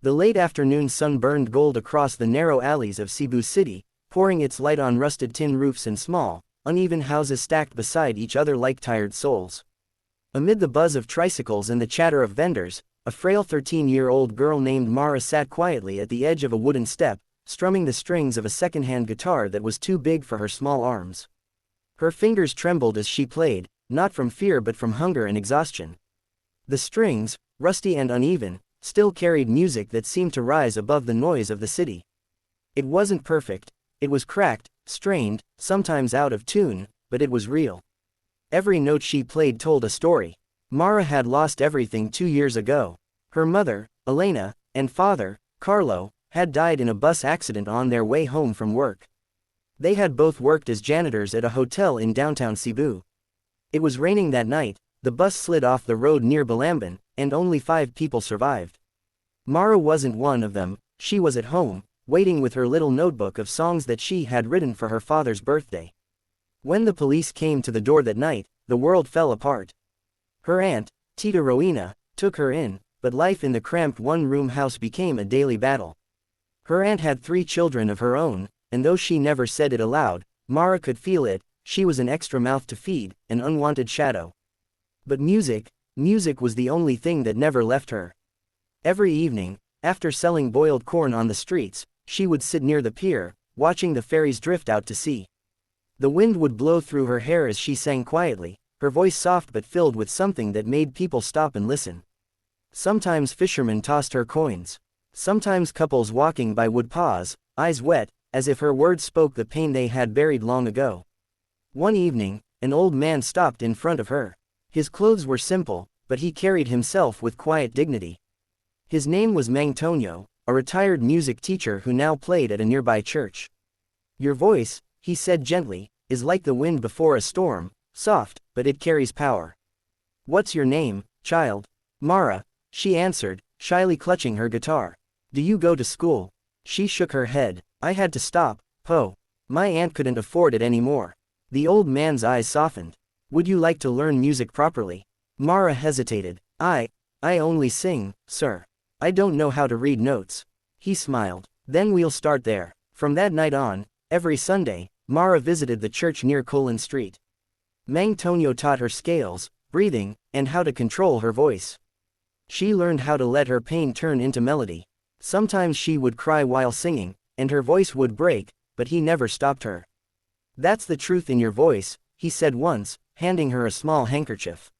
The late afternoon sun burned gold across the narrow alleys of Cebu City, pouring its light on rusted tin roofs and small, uneven houses stacked beside each other like tired souls. Amid the buzz of tricycles and the chatter of vendors, a frail 13-year-old girl named Mara sat quietly at the edge of a wooden step, strumming the strings of a second-hand guitar that was too big for her small arms. Her fingers trembled as she played, not from fear but from hunger and exhaustion. The strings, rusty and uneven, still carried music that seemed to rise above the noise of the city. It wasn't perfect, it was cracked, strained, sometimes out of tune, but it was real. Every note she played told a story. Mara had lost everything 2 years ago. Her mother, Elena, and father, Carlo, had died in a bus accident on their way home from work. They had both worked as janitors at a hotel in downtown Cebu. It was raining that night, the bus slid off the road near Balamban, and only 5 people survived. Mara wasn't one of them. She was at home, waiting with her little notebook of songs that she had written for her father's birthday. When the police came to the door that night, the world fell apart. Her aunt, Tita Rowena, took her in, but life in the cramped one-room house became a daily battle. Her aunt had 3 children of her own, and though she never said it aloud, Mara could feel it. She was an extra mouth to feed, an unwanted shadow. But music was the only thing that never left her. Every evening, after selling boiled corn on the streets, she would sit near the pier, watching the ferries drift out to sea. The wind would blow through her hair as she sang quietly, her voice soft but filled with something that made people stop and listen. Sometimes fishermen tossed her coins. Sometimes couples walking by would pause, eyes wet, as if her words spoke the pain they had buried long ago. One evening, an old man stopped in front of her. His clothes were simple, but he carried himself with quiet dignity. His name was Mang Tonyo, a retired music teacher who now played at a nearby church. "Your voice," he said gently, "is like the wind before a storm, soft, but it carries power." "What's your name, child?" "Mara," she answered, shyly clutching her guitar. "Do you go to school?" She shook her head. "I had to stop, Po. My aunt couldn't afford it anymore." The old man's eyes softened. "Would you like to learn music properly?" Mara hesitated. I only sing, sir. I don't know how to read notes." He smiled. "Then we'll start there." From that night on, every Sunday, Mara visited the church near Colon Street. Mang Tonyo taught her scales, breathing, and how to control her voice. She learned how to let her pain turn into melody. Sometimes she would cry while singing, and her voice would break, but he never stopped her. "That's the truth in your voice," he said once, handing her a small handkerchief.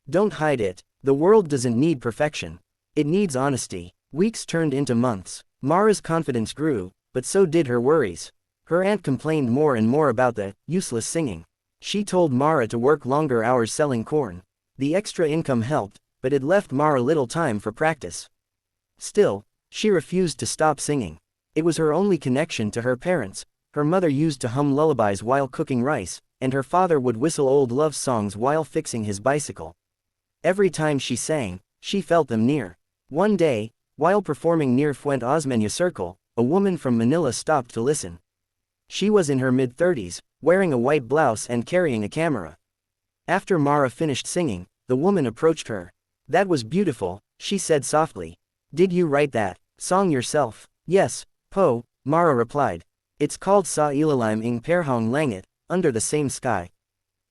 "Don't hide it. The world doesn't need perfection. It needs honesty." Weeks turned into months. Mara's confidence grew, but so did her worries. Her aunt complained more and more about the useless singing. She told Mara to work longer hours selling corn. The extra income helped, but it left Mara little time for practice. Still, she refused to stop singing. It was her only connection to her parents. Her mother used to hum lullabies while cooking rice, and her father would whistle old love songs while fixing his bicycle. Every time she sang, she felt them near. One day, while performing near Fuente Osmeña Circle, a woman from Manila stopped to listen. She was in her mid-30s, wearing a white blouse and carrying a camera. After Mara finished singing, the woman approached her. "That was beautiful," she said softly. "Did you write that song yourself?" "Yes, Po," Mara replied. "It's called Sa Ilalim ng Perhong Langit, Under the Same Sky.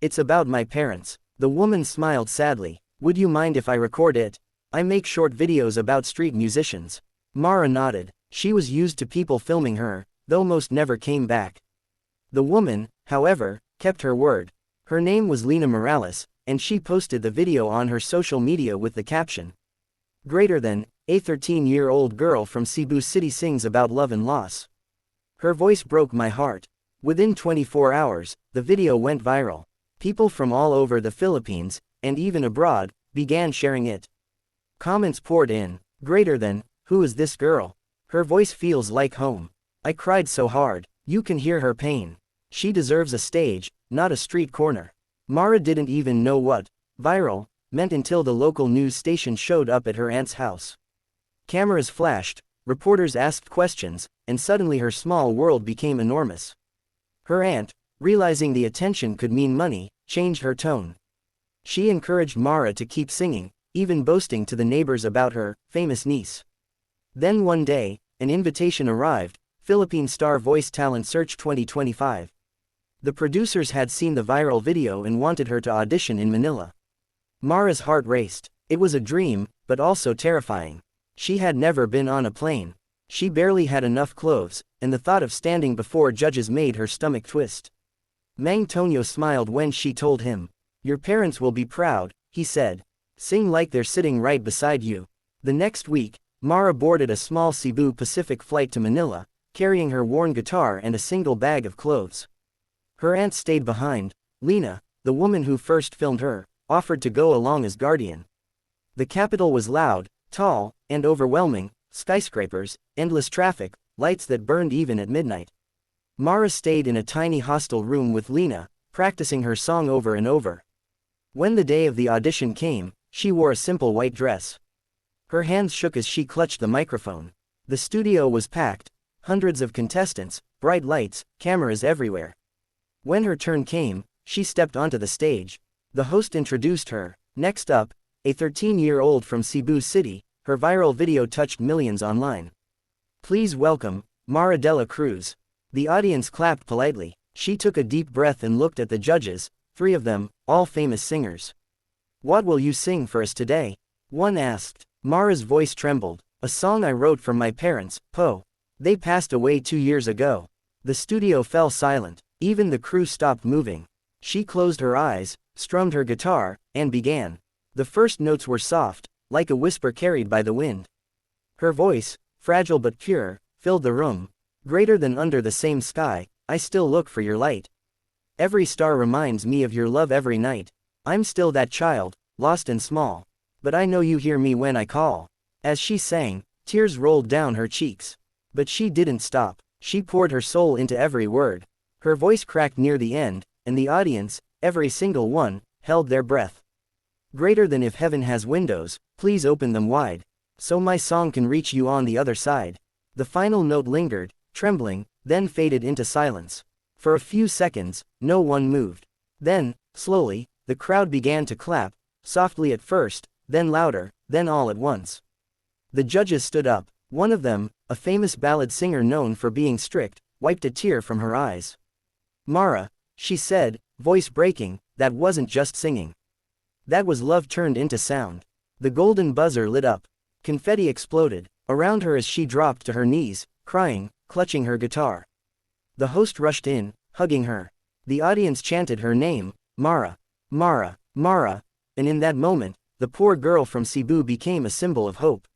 It's about my parents." The woman smiled sadly. "Would you mind if I record it? I make short videos about street musicians." Mara nodded. She was used to people filming her, though most never came back. The woman, however, kept her word. Her name was Lena Morales, and she posted the video on her social media with the caption, "Greater than, a 13-year-old girl from Cebu City sings about love and loss." Her voice broke my heart. Within 24 hours, the video went viral. People from all over the Philippines, and even abroad, began sharing it. Comments poured in. "Greater than, who is this girl? Her voice feels like home. I cried so hard. You can hear her pain. She deserves a stage, not a street corner." Mara didn't even know what viral meant until the local news station showed up at her aunt's house. Cameras flashed, reporters asked questions, and suddenly her small world became enormous. Her aunt, realizing the attention could mean money, changed her tone. She encouraged Mara to keep singing, even boasting to the neighbors about her famous niece. Then one day, an invitation arrived, Philippine Star Voice Talent Search 2025. The producers had seen the viral video and wanted her to audition in Manila. Mara's heart raced. It was a dream, but also terrifying. She had never been on a plane. She barely had enough clothes, and the thought of standing before judges made her stomach twist. Mang Tonyo smiled when she told him. "Your parents will be proud," he said. "Sing like they're sitting right beside you." The next week, Mara boarded a small Cebu Pacific flight to Manila, carrying her worn guitar and a single bag of clothes. Her aunt stayed behind. Lena, the woman who first filmed her, offered to go along as guardian. The capital was loud, tall, and overwhelming: skyscrapers, endless traffic, lights that burned even at midnight. Mara stayed in a tiny hostel room with Lena, practicing her song over and over. When the day of the audition came, she wore a simple white dress. Her hands shook as she clutched the microphone. The studio was packed, hundreds of contestants, bright lights, cameras everywhere. When her turn came, she stepped onto the stage. The host introduced her. Next up, a 13-year-old from Cebu City. Her viral video touched millions online. "Please welcome, Mara Dela Cruz." The audience clapped politely. She took a deep breath and looked at the judges, 3 of them, all famous singers. "What will you sing for us today?" one asked. Mara's voice trembled. "A song I wrote for my parents, Po. They passed away 2 years ago." The studio fell silent. Even the crew stopped moving. She closed her eyes, strummed her guitar, and began. The first notes were soft, like a whisper carried by the wind. Her voice, fragile but pure, filled the room. "Greater than under the same sky, I still look for your light. Every star reminds me of your love every night. I'm still that child, lost and small. But I know you hear me when I call." As she sang, tears rolled down her cheeks. But she didn't stop. She poured her soul into every word. Her voice cracked near the end, and the audience, every single one, held their breath. "Greater than if heaven has windows, please open them wide, so my song can reach you on the other side." The final note lingered, trembling, then faded into silence. For a few seconds, no one moved. Then, slowly, the crowd began to clap, softly at first, then louder, then all at once. The judges stood up. One of them, a famous ballad singer known for being strict, wiped a tear from her eyes. "Mara," she said, voice breaking, "that wasn't just singing. That was love turned into sound." The golden buzzer lit up. Confetti exploded around her as she dropped to her knees, crying, clutching her guitar. The host rushed in, hugging her. The audience chanted her name, "Mara, Mara, Mara," and in that moment, the poor girl from Cebu became a symbol of hope.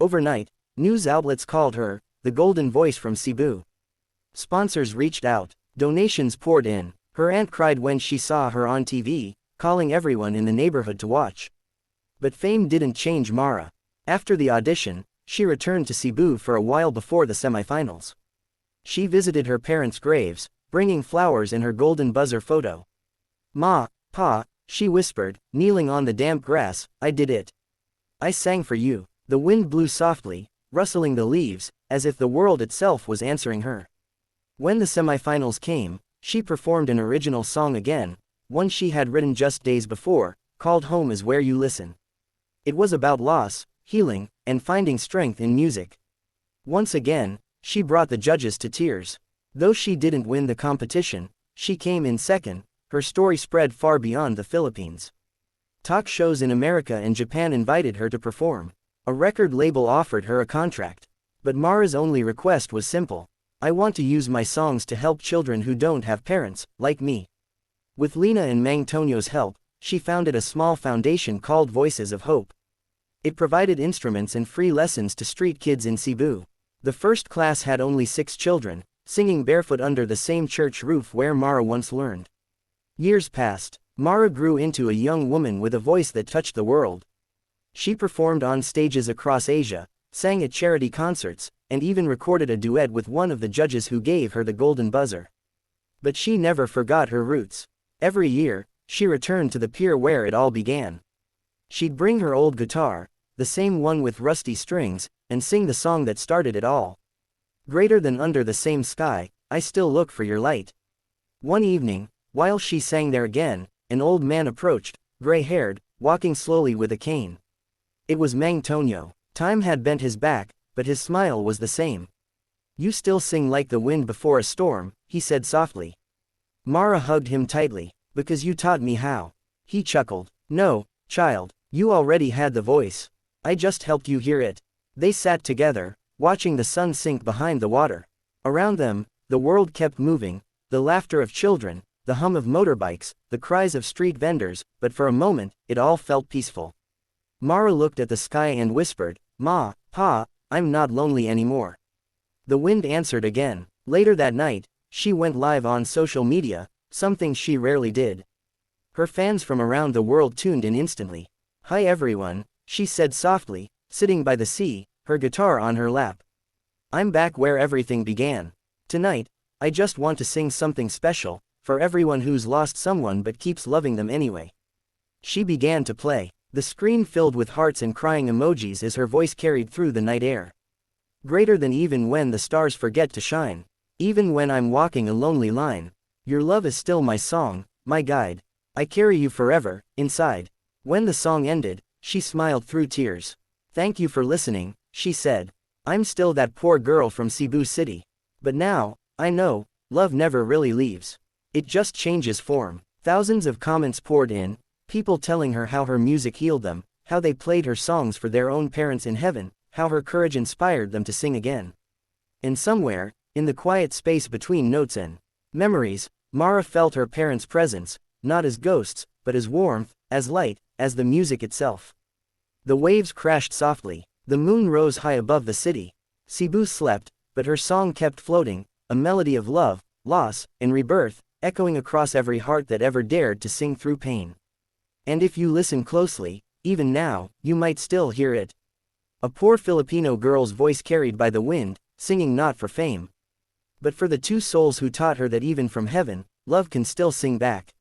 Overnight, news outlets called her the golden voice from Cebu. Sponsors reached out, donations poured in. Her aunt cried when she saw her on TV, calling everyone in the neighborhood to watch. But fame didn't change Mara. After the audition, she returned to Cebu for a while before the semifinals. She visited her parents' graves, bringing flowers and her golden buzzer photo. "Ma, Pa," she whispered, kneeling on the damp grass, "I did it. I sang for you." The wind blew softly, rustling the leaves, as if the world itself was answering her. When the semifinals came, she performed an original song again, one she had written just days before, called "Home Is Where You Listen." It was about loss, healing, and finding strength in music. Once again, she brought the judges to tears. Though she didn't win the competition, she came in second. Her story spread far beyond the Philippines. Talk shows in America and Japan invited her to perform. A record label offered her a contract. But Mara's only request was simple: "I want to use my songs to help children who don't have parents, like me." With Lena and Mang Tonyo's help, she founded a small foundation called Voices of Hope. It provided instruments and free lessons to street kids in Cebu. The first class had only 6 children, singing barefoot under the same church roof where Mara once learned. Years passed. Mara grew into a young woman with a voice that touched the world. She performed on stages across Asia, sang at charity concerts, and even recorded a duet with one of the judges who gave her the golden buzzer. But she never forgot her roots. Every year, she returned to the pier where it all began. She'd bring her old guitar, the same one with rusty strings, and sing the song that started it all. "Greater than under the same sky, I still look for your light." One evening, while she sang there again, an old man approached, gray-haired, walking slowly with a cane. It was Mang Tonyo. Time had bent his back, but his smile was the same. "You still sing like the wind before a storm," he said softly. Mara hugged him tightly. "Because you taught me how." He chuckled. "No, child, you already had the voice. I just helped you hear it." They sat together, watching the sun sink behind the water. Around them, the world kept moving, the laughter of children, the hum of motorbikes, the cries of street vendors, but for a moment, it all felt peaceful. Mara looked at the sky and whispered, "Ma, Pa, I'm not lonely anymore." The wind answered again. Later that night, she went live on social media, something she rarely did. Her fans from around the world tuned in instantly. "Hi everyone," she said softly, sitting by the sea, her guitar on her lap. "I'm back where everything began. Tonight, I just want to sing something special, for everyone who's lost someone but keeps loving them anyway." She began to play. The screen filled with hearts and crying emojis as her voice carried through the night air. "Greater than even when the stars forget to shine. Even when I'm walking a lonely line. Your love is still my song, my guide. I carry you forever, inside." When the song ended, she smiled through tears. "Thank you for listening," she said. "I'm still that poor girl from Cebu City. But now, I know, love never really leaves. It just changes form." Thousands of comments poured in, people telling her how her music healed them, how they played her songs for their own parents in heaven, how her courage inspired them to sing again. And somewhere, in the quiet space between notes and memories, Mara felt her parents' presence, not as ghosts, but as warmth, as light, as the music itself. The waves crashed softly. The moon rose high above the city. Cebu slept, but her song kept floating, a melody of love, loss, and rebirth, echoing across every heart that ever dared to sing through pain. And if you listen closely, even now, you might still hear it. A poor Filipino girl's voice carried by the wind, singing not for fame, but for the two souls who taught her that even from heaven, love can still sing back.